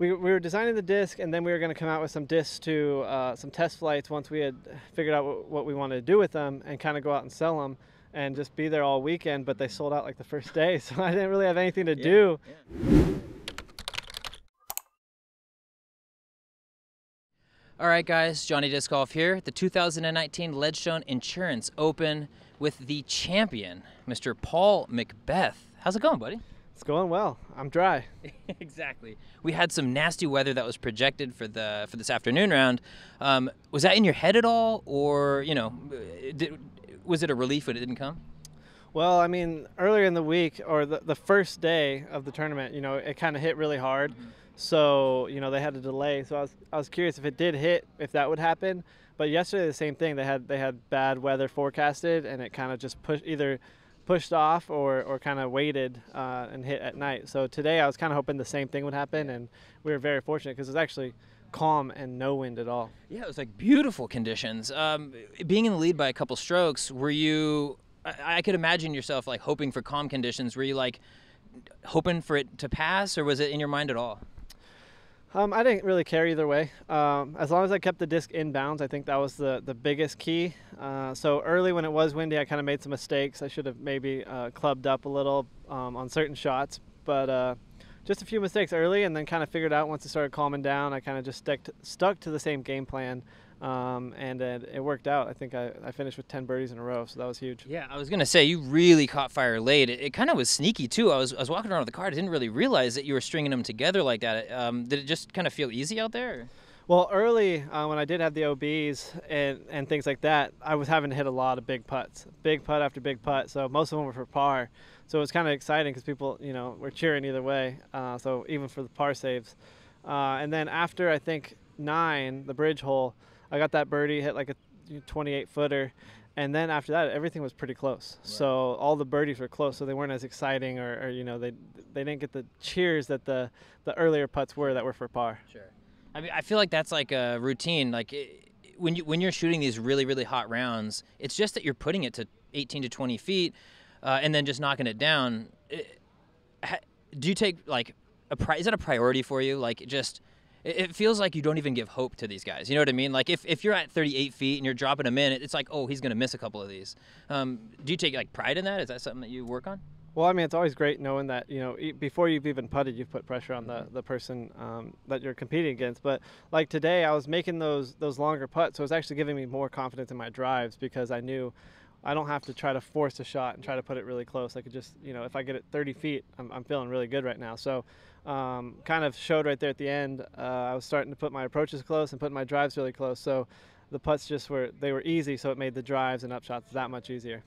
we were designing the disc, and then we were going to come out with some discs to some test flights once we had figured out what we wanted to do with them, and kind of go out and sell them and just be there all weekend. But they sold out like the first day, so I didn't really have anything to do. All right, guys, Johnny Disc Golf here. The 2019 Ledgestone Insurance Open with the champion, Mr. Paul McBeth. How's it going, buddy? It's going well. I'm dry. Exactly. We had some nasty weather that was projected for this afternoon round. Was that in your head at all, or was it a relief when it didn't come? Well, I mean, earlier in the week, or the first day of the tournament, it kind of hit really hard. Mm-hmm. So, they had a delay. So I was curious if it did hit, if that would happen. But yesterday, the same thing. They had bad weather forecasted, and it kind of just pushed off or kind of waited and hit at night. So today I was kind of hoping the same thing would happen, and we were very fortunate because it was actually calm and no wind at all. Yeah, it was like beautiful conditions. Being in the lead by a couple strokes, were you, I could imagine yourself like hoping for calm conditions. Were you like hoping for it to pass, or was it in your mind at all? I didn't really care either way. As long as I kept the disc in bounds, I think that was the biggest key. So early when it was windy, I kind of made some mistakes. I should have maybe clubbed up a little on certain shots, but just a few mistakes early, and then kind of figured out once it started calming down, I kind of just stuck to the same game plan. And it worked out. I think I finished with 10 birdies in a row, so that was huge. Yeah, I was going to say, you really caught fire late. It kind of was sneaky, too. I was walking around with the cart. I didn't really realize that you were stringing them together like that. Did it just kind of feel easy out there? Well, early when I did have the OBs and things like that, I was having to hit a lot of big putts. Big putt after big putt, so most of them were for par. So it was kind of exciting because people, were cheering either way, so even for the par saves. And then after, I think, 9, the bridge hole, I got that birdie, hit like a 28-footer, and then after that, everything was pretty close. Right. So all the birdies were close, so they weren't as exciting, or they didn't get the cheers that the earlier putts were that were for par. Sure. I mean, I feel like that's like a routine. Like when you're shooting these really, really hot rounds, it's just that you're putting it to 18 to 20 feet, and then just knocking it down. Do you take like is that a priority for you? Like it feels like you don't even give hope to these guys. You know what I mean? Like if you're at 38 feet and you're dropping them in, it's like, oh, he's going to miss a couple of these. Do you take like pride in that? Is that something that you work on? Well, I mean, it's always great knowing that, before you've even putted, you've put pressure on the person that you're competing against. But like today, I was making those longer putts, so it was actually giving me more confidence in my drives because I knew I don't have to try to force a shot and try to put it really close. I could just, if I get it 30 feet, I'm feeling really good right now. So kind of showed right there at the end. I was starting to put my approaches close and putting my drives really close. So the putts they were easy, so it made the drives and upshots that much easier.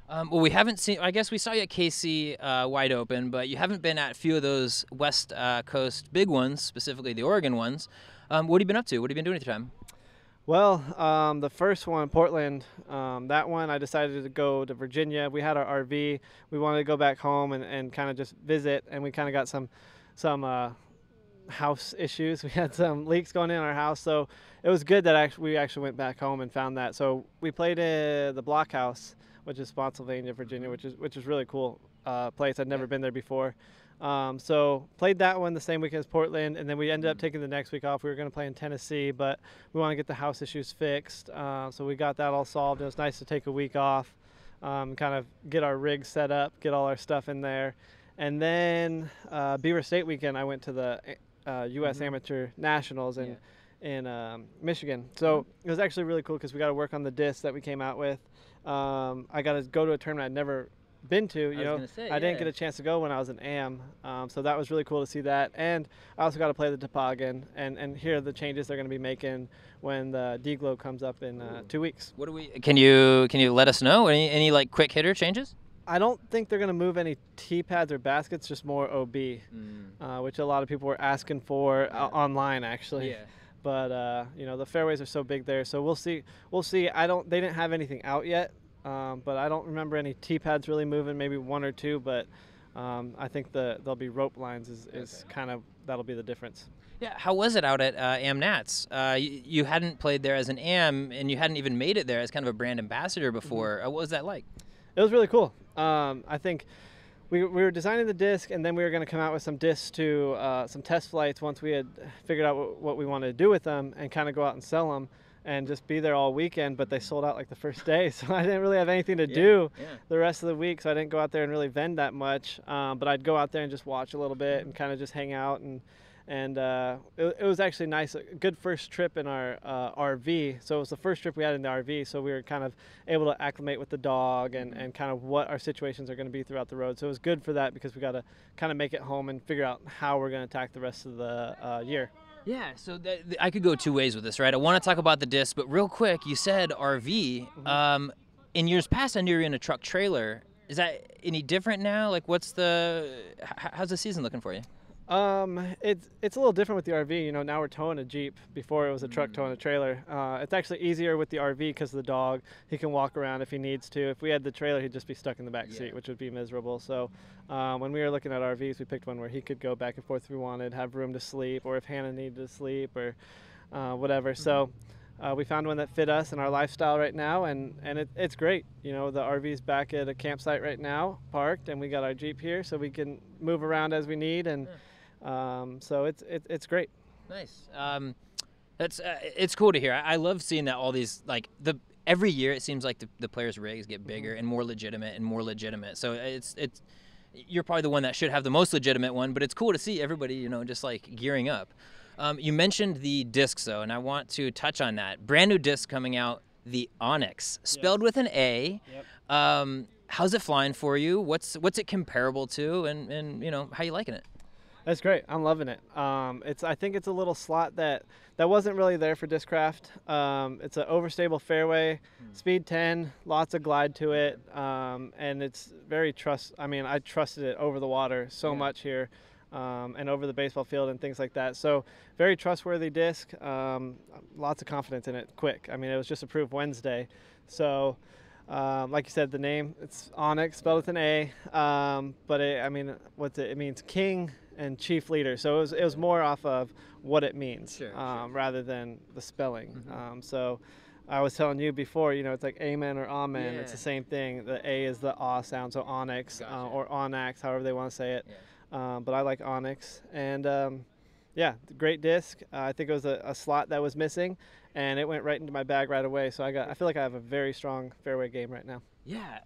Well, we haven't seen, I guess we saw you at KC Wide Open, but you haven't been at a few of those West Coast big ones, specifically the Oregon ones. What have you been up to? What have you been doing at the time? Well, the first one, Portland, that one I decided to go to Virginia. We had our RV. We wanted to go back home and kind of just visit, and we kind of got some house issues. We had some leaks going in our house, so it was good that we actually went back home and found that. So we played at the Blockhouse, which is Spotsylvania, Virginia, which is really cool place. I'd never been there before. So played that one the same week as Portland, and then we ended up taking the next week off. We were going to play in Tennessee, but we want to get the house issues fixed. So we got that all solved. It was nice to take a week off, kind of get our rig set up, get all our stuff in there. And then Beaver State weekend, I went to the U.S. Amateur Nationals in Michigan. So it was actually really cool because we got to work on the disc that we came out with. I got to go to a tournament I'd never been to. I didn't get a chance to go when I was an AM, so that was really cool to see that. And I also got to play the toboggan and hear the changes they're going to be making when the D-Globe comes up in 2 weeks. Can you let us know any like quick hitter changes? I don't think they're going to move any tee pads or baskets, just more OB, which a lot of people were asking for online actually. Yeah. But the fairways are so big there, so we'll see. They didn't have anything out yet, but I don't remember any tee pads really moving. Maybe one or two, but I think there'll be rope lines is kind of that'll be the difference. Yeah, how was it out at AM Nats? You hadn't played there as an AM, and you hadn't even made it there as kind of a brand ambassador before. What was that like? It was really cool. I think we were designing the disc, and then we were going to come out with some discs to some test flights once we had figured out what we wanted to do with them, and kind of go out and sell them and just be there all weekend. But they sold out like the first day, so I didn't really have anything to do the rest of the week, so I didn't go out there and really vend that much. But I'd go out there and just watch a little bit and kind of just hang out, and it was actually nice, a good first trip in our RV. So it was the first trip we had in the RV, so we were kind of able to acclimate with the dog and kind of what our situations are going to be throughout the road. So it was good for that, because we got to kind of make it home and figure out how we're going to attack the rest of the year. Yeah, so I could go two ways with this, right? I want to talk about the disc, but real quick, you said RV. In years past, I knew you were in a truck trailer. Is that any different now? Like, how's the season looking for you? It's a little different with the RV. You know, now we're towing a Jeep. Before it was a truck towing a trailer. It's actually easier with the RV because of the dog. He can walk around if he needs to. If we had the trailer, he'd just be stuck in the back seat, which would be miserable. So when we were looking at RVs, we picked one where he could go back and forth if we wanted, have room to sleep, or if Hannah needed to sleep, or whatever. So we found one that fit us and our lifestyle right now, and it's great. You know, the RV's back at a campsite right now, parked, and we got our Jeep here, so we can move around as we need, and so it's great. Nice. It's cool to hear. I love seeing that all these, like, every year it seems like the players' rigs get bigger and more legitimate and more legitimate. So you're probably the one that should have the most legitimate one, but it's cool to see everybody, you know, just like gearing up. You mentioned the discs though, and I want to touch on that. Brand new disc coming out, the Anax, spelled with an A. Yep. How's it flying for you? What's it comparable to, and you know, how you liking it? That's great. I'm loving it. I think it's a little slot that wasn't really there for Discraft. It's an overstable fairway, speed 10, lots of glide to it, and it's very I trusted it over the water so much here, and over the baseball field and things like that. So very trustworthy disc. Lots of confidence in it. Quick. I mean, it was just approved Wednesday, so. Like you said, the name, it's Anax, spelled with an A, but it means king and chief leader. So it was more off of what it means, rather than the spelling. So I was telling you before, you know, it's like amen or amen. It's the same thing. The A is the ah sound, so Anax, or Anax, however they want to say it. But I like Anax, and great disc. I think it was a slot that was missing, and it went right into my bag right away. So I feel like I have a very strong fairway game right now. Yeah.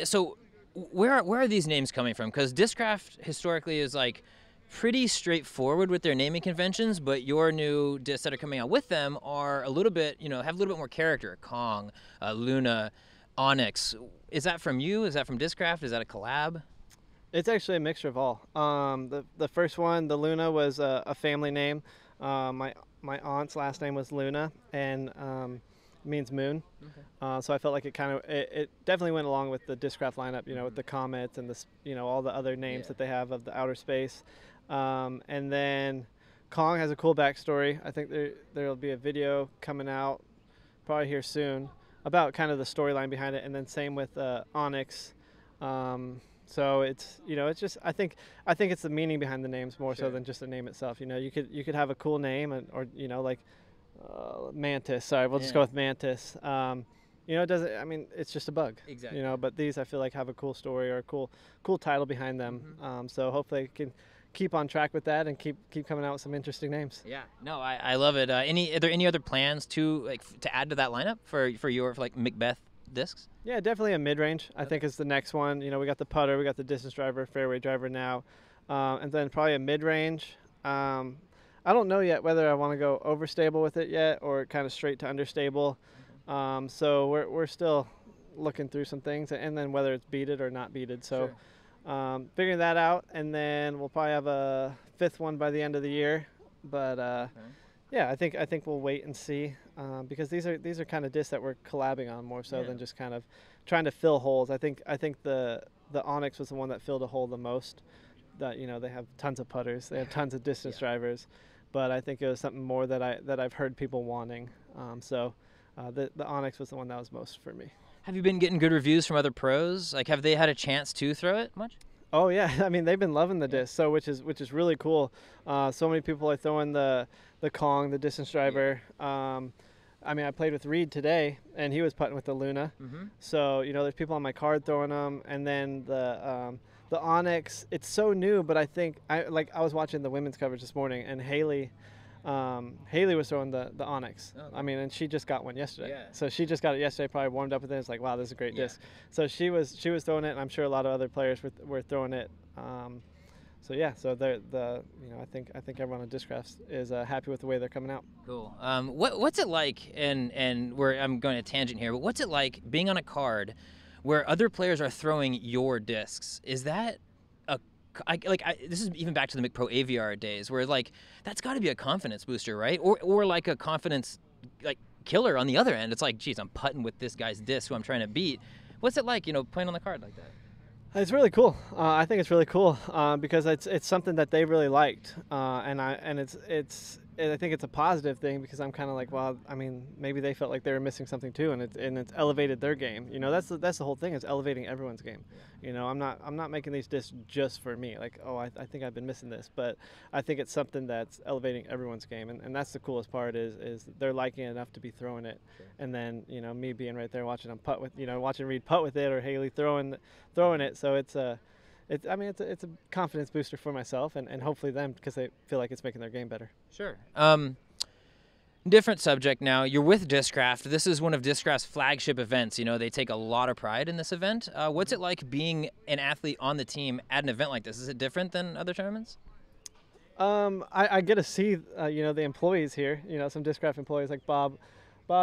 So where are these names coming from? Because Discraft historically is like pretty straightforward with their naming conventions, but your new discs that are coming out with them are a little bit, you know, have a little bit more character. Kong, Luna, Anax. Is that from you? Is that from Discraft? Is that a collab? It's actually a mixture of all. The first one, the Luna, was a family name. My aunt's last name was Luna, and means moon. Okay. So I felt like it definitely went along with the Discraft lineup, you know, with the comets and all the other names that they have of the outer space. And then Kong has a cool backstory. I think there'll be a video coming out probably here soon about kind of the storyline behind it. And then same with Anax. So it's just I think it's the meaning behind the names more so than just the name itself. You know, you could have a cool name, or you know, like Mantis. Sorry, we'll just go with Mantis. You know, it doesn't. I mean, it's just a bug. Exactly. You know, but these I feel like have a cool story or a cool title behind them. So hopefully I can keep on track with that and keep coming out with some interesting names. Yeah. No, I love it. Are there any other plans to add to that lineup for like McBeth discs? Yeah, definitely a mid-range. I think is the next one. You know, we got the putter, we got the distance driver, fairway driver now, and then probably a mid-range. I don't know yet whether I want to go overstable with it yet or kind of straight to understable. So we're still looking through some things, and then whether it's beaded or not beaded. So figuring that out, and then we'll probably have a fifth one by the end of the year. But yeah, I think we'll wait and see, because these are kind of discs that we're collabing on more so than just kind of trying to fill holes. I think the Anax was the one that filled a hole the most. That, you know, they have tons of putters, they have tons of distance drivers, but I think it was something more that I've heard people wanting. So the Anax was the one that was most for me. Have you been getting good reviews from other pros? Like, have they had a chance to throw it much? Oh yeah, I mean, they've been loving the disc, so which is really cool. So many people are throwing the Kong, the distance driver. I mean, I played with Reed today, and he was putting with the Luna. So, you know, there's people on my card throwing them, and then the Anax. It's so new, but I think I was watching the women's coverage this morning, and Haley was throwing the Anax. Oh, I mean, and she just got one yesterday. Yeah. So she just got it yesterday, probably warmed up with it. It's like, wow, this is a great disc. So she was throwing it, and I'm sure a lot of other players were throwing it. So yeah, so you know, I think everyone on Discraft is happy with the way they're coming out. Cool. What's it like? And I'm going to tangent here, but what's it like being on a card where other players are throwing your discs? Is that this is even back to the McPro AVR days, where like that's got to be a confidence booster, right? Or like a confidence like killer on the other end. It's like, geez, I'm putting with this guy's disc who I'm trying to beat. What's it like, you know, playing on the card like that? It's really cool. I think it's really cool because it's something that they really liked, and I think it's a positive thing because I'm kind of like, well, I mean, maybe they felt like they were missing something too, and it's elevated their game. You know, that's the whole thing, is elevating everyone's game. You know, I'm not making these discs just for me. Like, oh, I think I've been missing this, but I think it's something that's elevating everyone's game, and that's the coolest part is they're liking it enough to be throwing it, and then, you know, me being right there watching them putt with, you know, watching Reed putt with it, or Haley throwing it. So it's a confidence booster for myself and hopefully them, because they feel like it's making their game better. Sure. Different subject now. You're with Discraft. This is one of Discraft's flagship events. You know, they take a lot of pride in this event. What's it like being an athlete on the team at an event like this? Is it different than other tournaments? I get to see, you know, the employees here, you know, some Discraft employees like Bob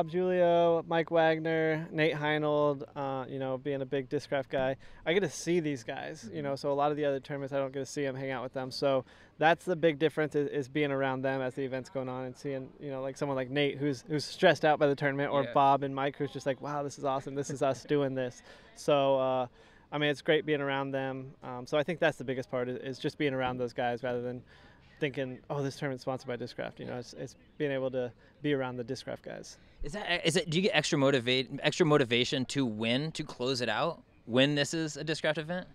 Julio, Mike Wagner, Nate Heinold, you know, being a big Discraft guy. I get to see these guys, you know, so a lot of the other tournaments I don't get to see them, hang out with them. So that's the big difference, is being around them as the event's going on and seeing, you know, like someone like Nate who's stressed out by the tournament, or Bob and Mike who's just like, wow, this is awesome. This is us doing this. So, I mean, it's great being around them. So I think that's the biggest part, is just being around those guys rather than thinking, oh, this tournament's sponsored by Discraft. You know, it's being able to be around the Discraft guys. Is it? Do you get extra motivation to win, to close it out when this is a Discraft event?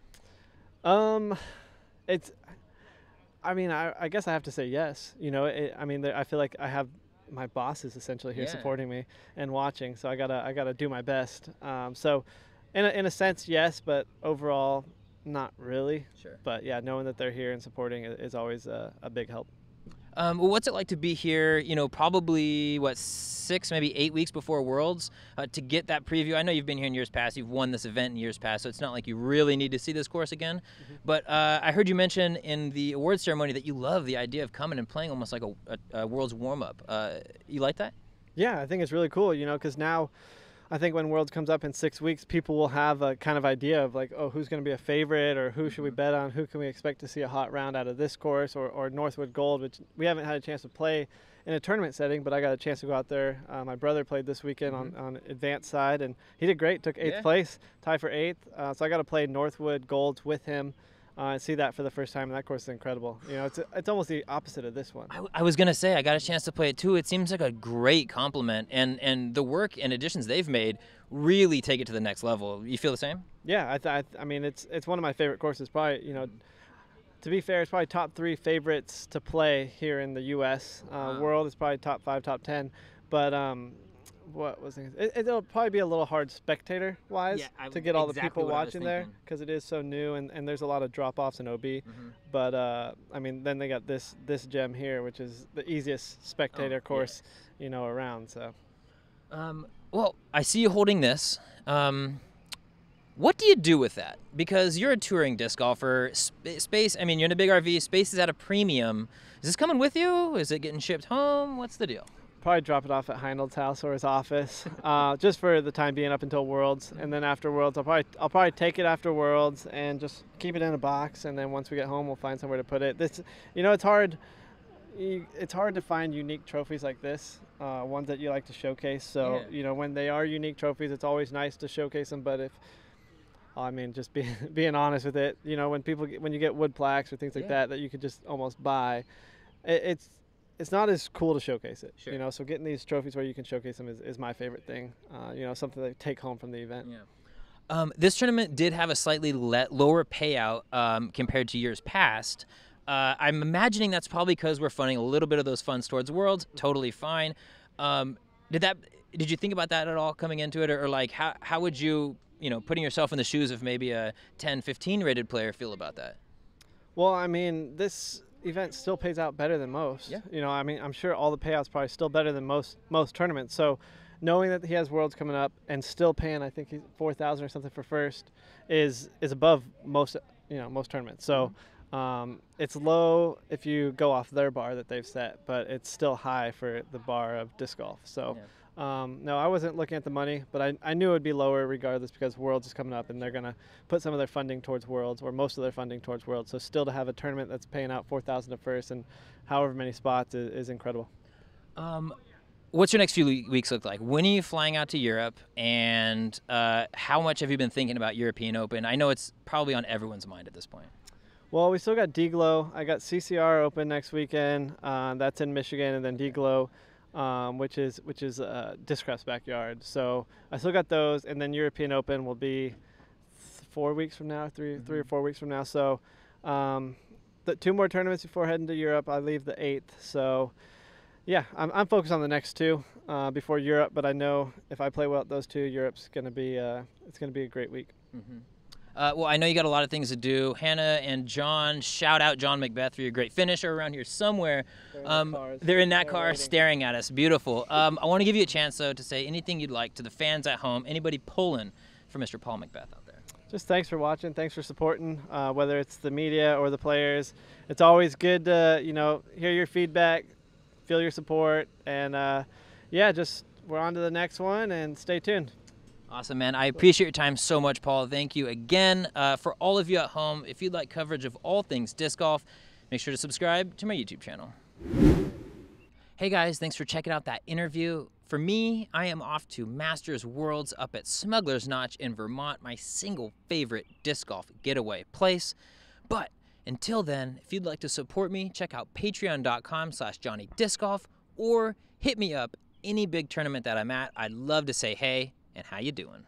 I mean, I guess I have to say yes. You know, I mean, I feel like I have my bosses essentially here supporting me and watching, so I gotta do my best. So, in a sense, yes, but overall, not really. Sure. But yeah, knowing that they're here and supporting is always a big help. Well, what's it like to be here, you know, probably, 6, maybe 8 weeks before Worlds, to get that preview? I know you've been here in years past. You've won this event in years past, so it's not like you really need to see this course again. But I heard you mention in the awards ceremony that you love the idea of coming and playing almost like a Worlds warm-up. You like that? Yeah, I think it's really cool, you know, because now I think when Worlds comes up in 6 weeks, people will have a kind of idea of like, oh, who's going to be a favorite, or who should we bet on, who can we expect to see a hot round out of this course, or Northwood Gold, which we haven't had a chance to play in a tournament setting, but I got a chance to go out there. My brother played this weekend on advanced side, and he did great, took 8th place, tied for 8th. So I got to play Northwood Golds with him. And see that for the first time, and that course is incredible. You know, it's almost the opposite of this one. I was gonna say, I got a chance to play it too. It seems like a great compliment, and the work and additions they've made really take it to the next level. You feel the same? Yeah, I mean, it's one of my favorite courses. Probably, you know, to be fair, it's probably top 3 favorites to play here in the U.S. World is probably top 5, top 10, but what was it'll probably be a little hard spectator-wise to get all the people watching there, because it is so new, and there's a lot of drop-offs in OB. But I mean, then they got this gem here, which is the easiest spectator course, you know, around. So, well, I see you holding this. What do you do with that? Because you're a touring disc golfer. Space, I mean, you're in a big RV. Space is at a premium. Is this coming with you? Is it getting shipped home? What's the deal? Probably drop it off at Heinold's house or his office, just for the time being up until Worlds, and then after Worlds, I'll probably take it after Worlds and just keep it in a box, and then once we get home, we'll find somewhere to put it. This, you know, it's hard to find unique trophies like this, ones that you like to showcase. So you know, when they are unique trophies, it's always nice to showcase them. But I mean, just being honest with it, you know, when you get wood plaques or things like that you could just almost buy, it's not as cool to showcase it, you know. So getting these trophies where you can showcase them is my favorite thing. You know, something to take home from the event. Yeah. This tournament did have a slightly lower payout compared to years past. I'm imagining that's probably because we're funding a little bit of those funds towards Worlds. Totally fine. did you think about that at all coming into it, or like how would you, putting yourself in the shoes of maybe a 10, 15 rated player feel about that? Well, I mean, this event still pays out better than most. Yeah. I mean, I'm sure all the payouts probably still better than most tournaments. So, knowing that he has Worlds coming up and still paying, I think he's 4,000 or something for first, is above most most tournaments. So, it's low if you go off their bar that they've set, but it's still high for the bar of disc golf. So. Yeah. No, I wasn't looking at the money, but I knew it would be lower regardless because Worlds is coming up and they're going to put some of their funding towards Worlds, or most of their funding towards Worlds. So still to have a tournament that's paying out 4,000 at first and however many spots is incredible. What's your next few weeks look like? When are you flying out to Europe, and how much have you been thinking about European Open? I know it's probably on everyone's mind at this point. Well, we still got D-Glow. I got CCR Open next weekend. That's in Michigan, and then D-Glow. Which is Discraft's backyard. So I still got those, and then European Open will be 4 weeks from now, three or 4 weeks from now. So the 2 more tournaments before heading to Europe. I leave the 8th. So yeah, I'm focused on the next 2 before Europe. But I know if I play well at those 2, Europe's gonna be it's gonna be a great week. Well, I know you got a lot of things to do. Hannah and John, shout out John McBeth for your great finisher around here somewhere. They're in that car staring at us. Beautiful. I want to give you a chance, though, to say anything you'd like to the fans at home, anybody pulling for Mr. Paul McBeth out there. Just thanks for watching. Thanks for supporting, whether it's the media or the players. It's always good to, hear your feedback, feel your support, and, yeah, just we're on to the next one, and stay tuned. Awesome, man. I appreciate your time so much, Paul. Thank you again. For all of you at home, if you'd like coverage of all things disc golf, make sure to subscribe to my YouTube channel. Hey guys, thanks for checking out that interview. For me, I am off to Masters Worlds up at Smuggler's Notch in Vermont, my single favorite disc golf getaway place. But until then, if you'd like to support me, check out patreon.com/johnnydiscgolf or hit me up any big tournament that I'm at. I'd love to say hey and how you doing.